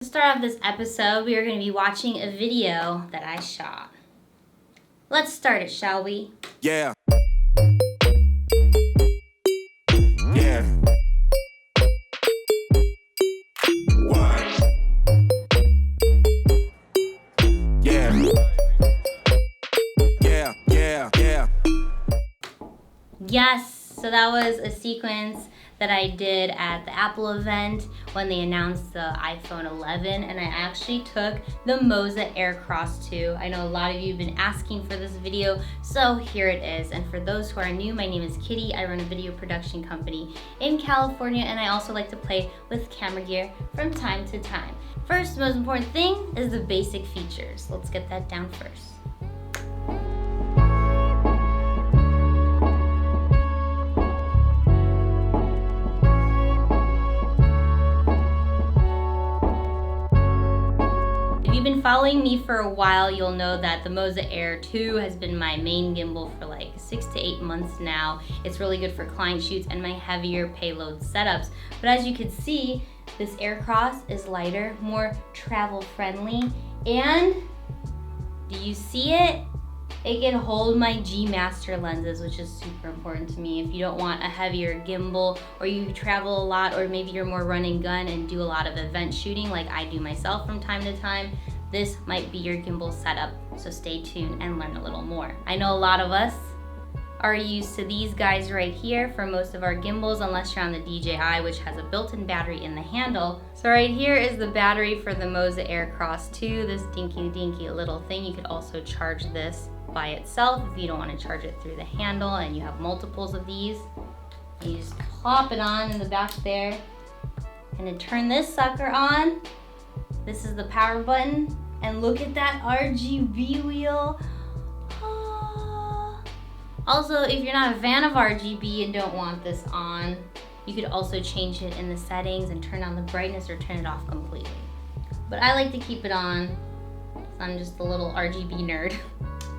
To start off this episode, we are going to be watching a video that I shot. Let's start it, shall we? Yeah. Yeah. What? Yeah. Yeah, yeah, yeah. Yes, so that was a sequence that I did at the Apple event when they announced the iPhone 11, and I actually took the Moza AirCross 2. I know a lot of you have been asking for this video, so here it is. And for those who are new, my name is Kitty. I run a video production company in California, and I also like to play with camera gear from time to time. First, most important thing is the basic features. Let's get that down first. If you've been following me for a while, you'll know that the Moza Air 2 has been my main gimbal for like 6 to 8 months now. It's really good for client shoots and my heavier payload setups. But as you can see, this AirCross is lighter, more travel friendly, and do you see it? It can hold my G Master lenses, which is super important to me. If you don't want a heavier gimbal, or you travel a lot, or maybe you're more run and gun and do a lot of event shooting like I do myself from time to time, this might be your gimbal setup, so stay tuned and learn a little more. I know a lot of us are used to these guys right here for most of our gimbals, unless you're on the DJI, which has a built-in battery in the handle. So right here is the battery for the Moza AirCross 2, this dinky little thing. You could also charge this by itself if you don't want to charge it through the handle and you have multiples of these. You just plop it on in the back there and then turn this sucker on. This is the power button, and look at that RGB wheel. Also, if you're not a fan of RGB and don't want this on, you could also change it in the settings and turn on the brightness or turn it off completely. But I like to keep it on, so I'm just a little RGB nerd.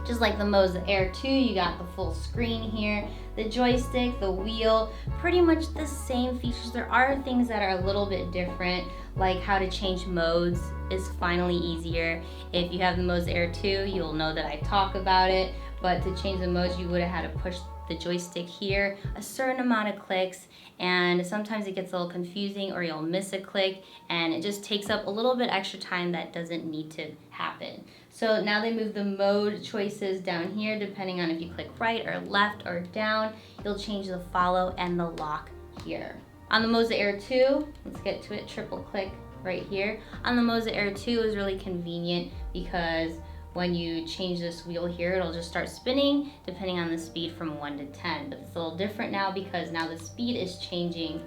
Just like the Moza Air 2, you got the full screen here, the joystick, the wheel, pretty much the same features. There are things that are a little bit different, like how to change modes is finally easier. If you have the Moza Air 2, you'll know that I talk about it, but to change the modes, you would have had to push the joystick here a certain amount of clicks, and sometimes it gets a little confusing or you'll miss a click, and it just takes up a little bit extra time that doesn't need to happen. So now they move the mode choices down here depending on if you click right or left or down. You'll change the follow and the lock here. On the Moza Air 2, let's get to it, triple click right here. On the Moza Air 2 is really convenient because when you change this wheel here, it'll just start spinning depending on the speed from 1 to 10. But it's a little different now because now the speed is changing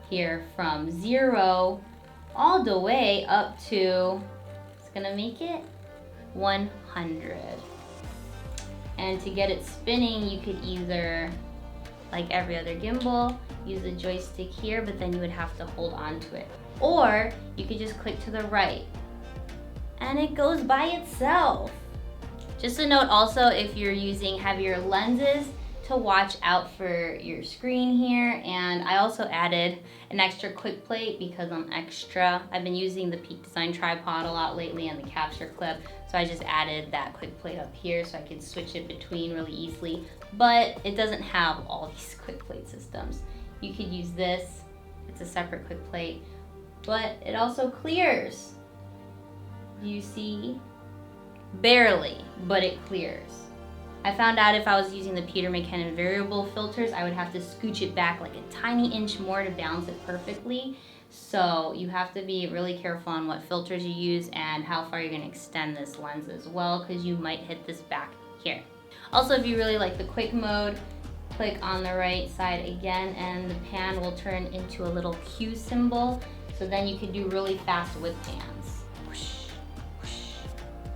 here from 0 all the way up to, it's gonna make it 100. And to get it spinning, you could either, like every other gimbal, use the joystick here, but then you would have to hold on to it. Or you could just click to the right and it goes by itself. Just a note also, if you're using heavier lenses, to watch out for your screen here. And I also added an extra quick plate because I'm extra. I've been using the Peak Design tripod a lot lately and the capture clip, so I just added that quick plate up here so I can switch it between really easily. But it doesn't have all these quick plate systems. You could use this, it's a separate quick plate, but it also clears. You see? Barely, but it clears. I found out if I was using the Peter McKinnon variable filters, I would have to scooch it back like a tiny inch more to balance it perfectly. So you have to be really careful on what filters you use and how far you're gonna extend this lens as well, because you might hit this back here. Also, if you really like the quick mode, click on the right side again and the pan will turn into a little Q symbol. So then you can do really fast whip pans. Whoosh, whoosh,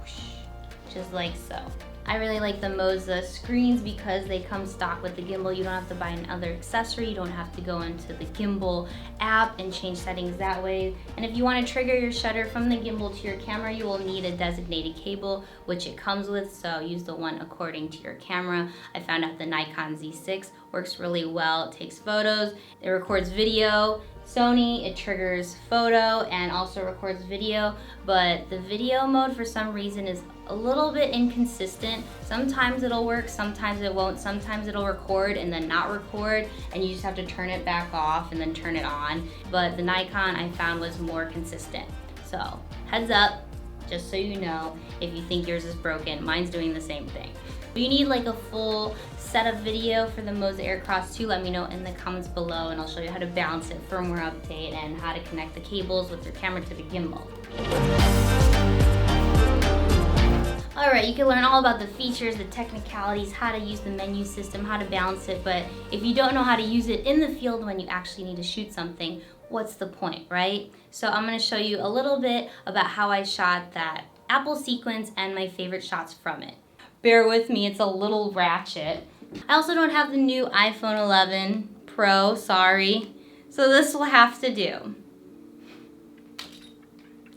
whoosh, just like so. I really like the Moza screens because they come stock with the gimbal. You don't have to buy another accessory. You don't have to go into the gimbal app and change settings that way. And if you want to trigger your shutter from the gimbal to your camera, you will need a designated cable, which it comes with, so use the one according to your camera. I found out the Nikon Z6 works really well. It takes photos, it records video, Sony, it triggers photo and also records video, but the video mode for some reason is a little bit inconsistent. Sometimes it'll work, sometimes it won't, sometimes it'll record and then not record, and you just have to turn it back off and then turn it on. But the Nikon I found was more consistent. So heads up, just so you know, if you think yours is broken, mine's doing the same thing. If you need like a full setup video for the Moza AirCross 2, let me know in the comments below and I'll show you how to balance it, firmware update, and how to connect the cables with your camera to the gimbal. Alright, you can learn all about the features, the technicalities, how to use the menu system, how to balance it, but if you don't know how to use it in the field when you actually need to shoot something, what's the point, right? So I'm going to show you a little bit about how I shot that Apple sequence and my favorite shots from it. Bear with me, it's a little ratchet. I also don't have the new iPhone 11 Pro, sorry. So this will have to do.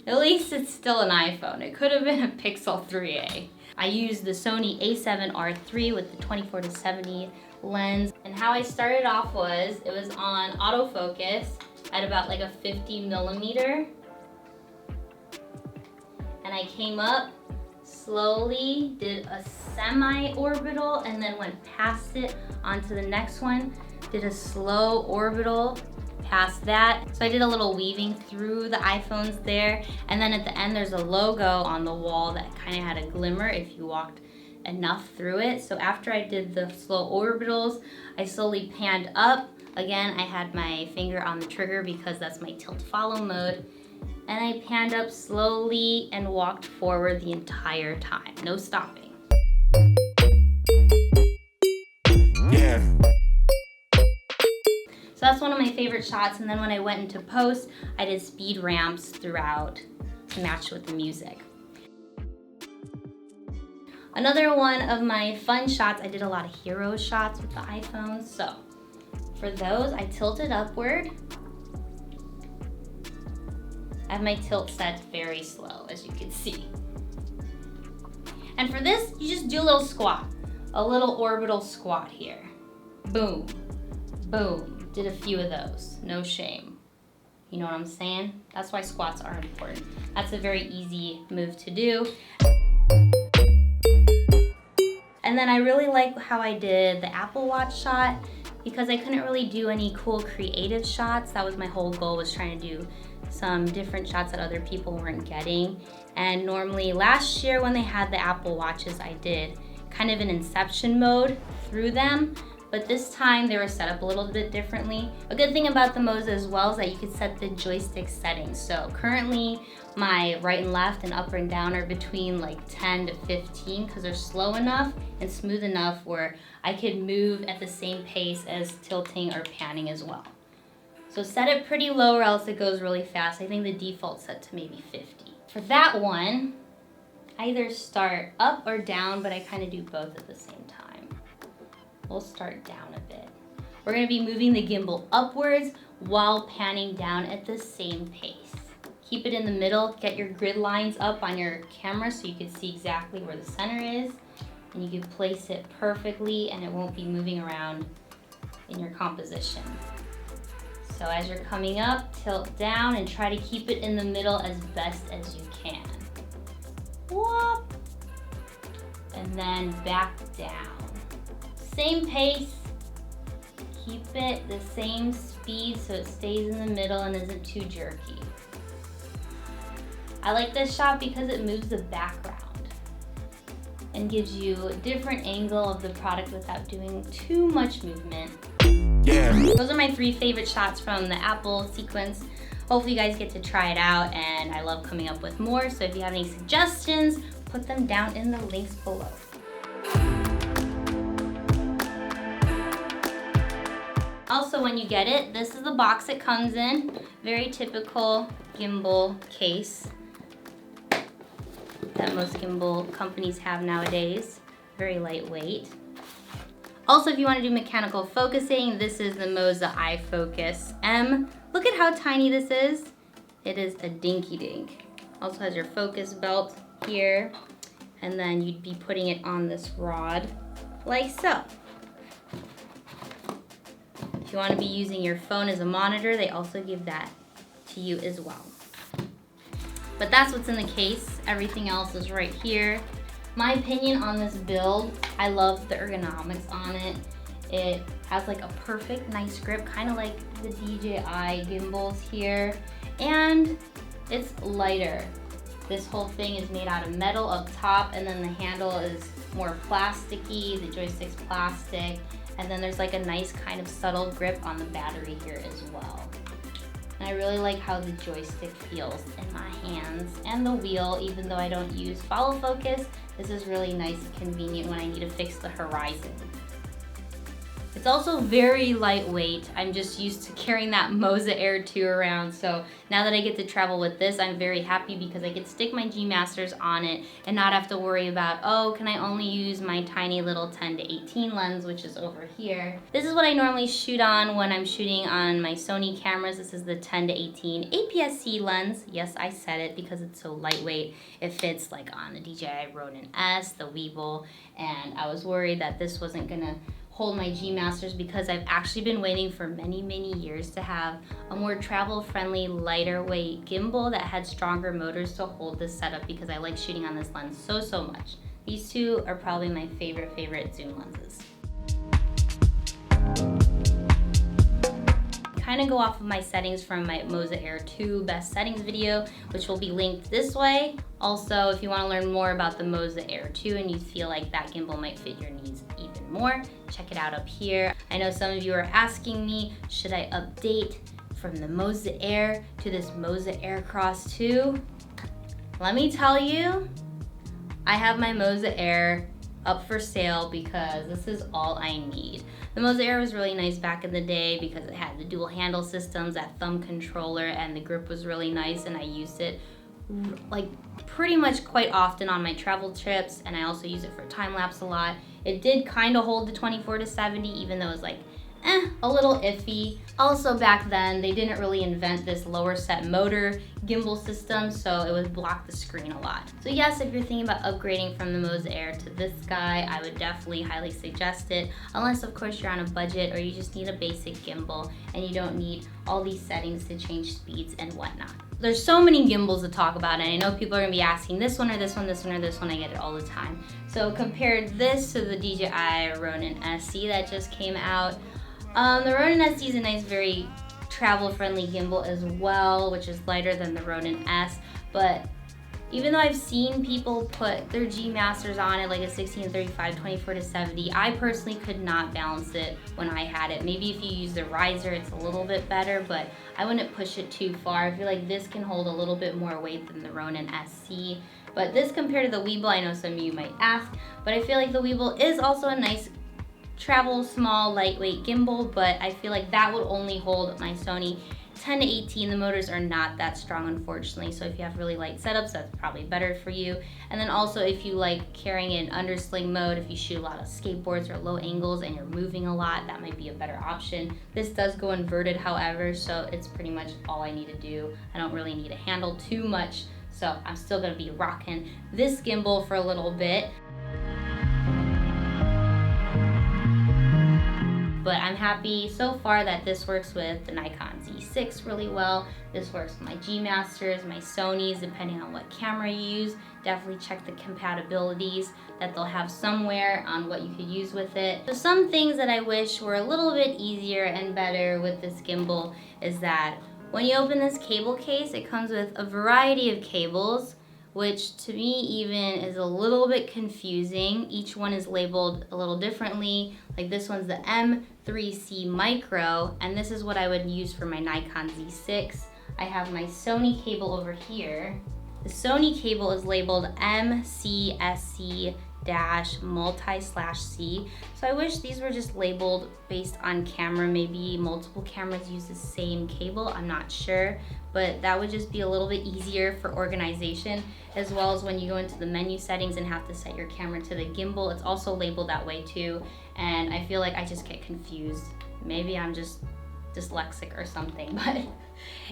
At least it's still an iPhone. It could have been a Pixel 3a. I used the Sony a7R III with the 24-70 lens. And how I started off was, it was on autofocus at about like a 50 millimeter. And I came up, slowly did a semi-orbital and then went past it onto the next one, did a slow orbital past that. So I did a little weaving through the iPhones there, and then at the end there's a logo on the wall that kind of had a glimmer if you walked enough through it. So after I did the slow orbitals, I slowly panned up. Again, I had my finger on the trigger because that's my tilt follow mode. And I panned up slowly and walked forward the entire time, no stopping. Yeah. So that's one of my favorite shots, and then when I went into post, I did speed ramps throughout to match with the music. Another one of my fun shots, I did a lot of hero shots with the iPhones, so for those, I tilted upward. I have my tilt set very slow, as you can see. And for this, you just do a little squat, a little orbital squat here. Boom, boom. Did a few of those, no shame. You know what I'm saying? That's why squats are important. That's a very easy move to do. And then I really like how I did the Apple Watch shot because I couldn't really do any cool creative shots. That was my whole goal, was trying to do some different shots that other people weren't getting. And normally last year when they had the Apple Watches, I did kind of an inception mode through them, but this time they were set up a little bit differently. A good thing about the Moza as well is that you could set the joystick settings. So currently my right and left and up and down are between like 10 to 15 because they're slow enough and smooth enough where I could move at the same pace as tilting or panning as well. So set it pretty low or else it goes really fast. I think the default's set to maybe 50. For that one, I either start up or down, but I kind of do both at the same time. We'll start down a bit. We're gonna be moving the gimbal upwards while panning down at the same pace. Keep it in the middle, get your grid lines up on your camera so you can see exactly where the center is, and you can place it perfectly and it won't be moving around in your composition. So as you're coming up, tilt down and try to keep it in the middle as best as you can. Whoop. And then back down. Same pace. Keep it the same speed so it stays in the middle and isn't too jerky. I like this shot because it moves the background and gives you a different angle of the product without doing too much movement. Yeah. Those are my 3 favorite shots from the Apple sequence. Hopefully you guys get to try it out, and I love coming up with more, so if you have any suggestions, put them down in the links below. Also, when you get it, this is the box it comes in. Very typical gimbal case that most gimbal companies have nowadays. Very lightweight. Also, if you want to do mechanical focusing, this is the Moza iFocus M. Look at how tiny this is. It is a dinky dink. Also has your focus belt here, and then you'd be putting it on this rod like so. If you want to be using your phone as a monitor, they also give that to you as well. But that's what's in the case. Everything else is right here. My opinion on this build, I love the ergonomics on it. It has like a perfect, nice grip, kind of like the DJI gimbals here. And it's lighter. This whole thing is made out of metal up top, and then the handle is more plasticky, the joystick's plastic, and then there's like a nice kind of subtle grip on the battery here as well. And I really like how the joystick feels in my hands, and the wheel, even though I don't use follow focus, this is really nice and convenient when I need to fix the horizon. It's also very lightweight. I'm just used to carrying that Moza Air 2 around, so now that I get to travel with this, I'm very happy because I can stick my G Masters on it and not have to worry about, oh, can I only use my tiny little 10 to 18 lens, which is over here. This is what I normally shoot on when I'm shooting on my Sony cameras. This is the 10 to 18 APS-C lens. Yes, I said it because it's so lightweight. It fits like on the DJI Ronin S, the Weeble, and I was worried that this wasn't gonna hold my G Masters because I've actually been waiting for many years to have a more travel-friendly, lighter weight gimbal that had stronger motors to hold this setup because I like shooting on this lens so much. These two are probably my favorite zoom lenses. Kind of go off of my settings from my Moza Air 2 best settings video, which will be linked this way. Also, if you want to learn more about the Moza Air 2 and you feel like that gimbal might fit your needs even more, check it out up here. I know some of you are asking me, should I update from the Moza Air to this Moza AirCross 2? Let me tell you, I have my Moza Air up for sale because this is all I need. The Moza Air was really nice back in the day because it had the dual handle systems, that thumb controller, and the grip was really nice, and I used it like pretty much quite often on my travel trips, and I also use it for time lapse a lot. It did kind of hold the 24 to 70, even though it was like a little iffy. Also back then, they didn't really invent this lower set motor gimbal system, so it would block the screen a lot. So yes, if you're thinking about upgrading from the Moza Air to this guy, I would definitely highly suggest it, unless of course you're on a budget or you just need a basic gimbal and you don't need all these settings to change speeds and whatnot. There's so many gimbals to talk about, and I know people are gonna be asking this one or this one, this one or this one. I get it all the time. So compare this to the DJI Ronin SC that just came out. The Ronin SC is a nice, very travel-friendly gimbal as well, which is lighter than the Ronin S. But even though I've seen people put their G Masters on it, like a 16-35, 24 to 70, I personally could not balance it when I had it. Maybe if you use the riser, it's a little bit better, but I wouldn't push it too far. I feel like this can hold a little bit more weight than the Ronin SC. But this compared to the Weeble, I know some of you might ask, but I feel like the Weeble is also a nice travel, small, lightweight gimbal, but I feel like that would only hold my Sony 10 to 18. The motors are not that strong, unfortunately, so if you have really light setups, that's probably better for you. And then also if you like carrying in undersling mode, if you shoot a lot of skateboards or low angles and you're moving a lot, that might be a better option. This does go inverted, however, so it's pretty much all I need to do. I don't really need to handle too much, so I'm still gonna be rocking this gimbal for a little bit. But I'm happy so far that this works with the Nikon Z6 really well. This works with my G Masters, my Sonys, depending on what camera you use. Definitely check the compatibilities that they'll have somewhere on what you could use with it. So some things that I wish were a little bit easier and better with this gimbal is that when you open this cable case, it comes with a variety of cables, which to me even is a little bit confusing. Each one is labeled a little differently. Like this one's the M3C Micro, and this is what I would use for my Nikon Z6. I have my Sony cable over here. The Sony cable is labeled MCSC multi/C. So I wish these were just labeled based on camera. Maybe multiple cameras use the same cable, I'm not sure, but that would just be a little bit easier for organization, as well as when you go into the menu settings and have to set your camera to the gimbal, it's also labeled that way too, and I feel like I just get confused. Maybe I'm just dyslexic or something, but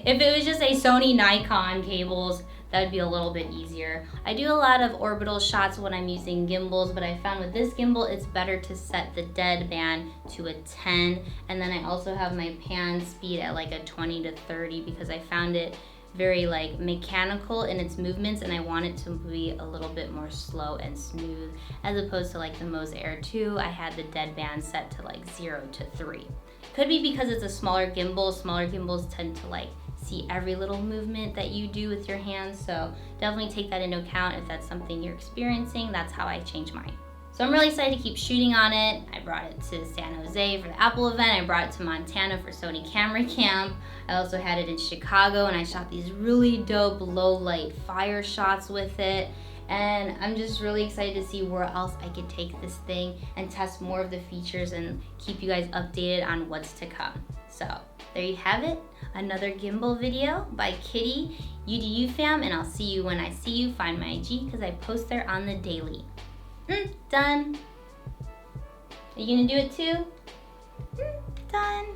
if it was just a Sony Nikon cables, that would be a little bit easier. I do a lot of orbital shots when I'm using gimbals, but I found with this gimbal, it's better to set the deadband to a 10. And then I also have my pan speed at like a 20 to 30 because I found it very like mechanical in its movements, and I want it to be a little bit more slow and smooth, as opposed to like the Moza Air 2, I had the deadband set to like 0 to 3. Could be because it's a smaller gimbal. Smaller gimbals tend to like see every little movement that you do with your hands, so definitely take that into account if that's something you're experiencing. That's how I changed mine. So I'm really excited to keep shooting on it. I brought it to San Jose for the Apple event. I brought it to Montana for Sony Camera Camp. I also had it in Chicago, and I shot these really dope low light fire shots with it. And I'm just really excited to see where else I could take this thing and test more of the features and keep you guys updated on what's to come. So there you have it, another gimbal video by Kitty. You do you, fam, and I'll see you when I see you. Find my IG because I post there on the daily. Done. Are you gonna do it too? Done.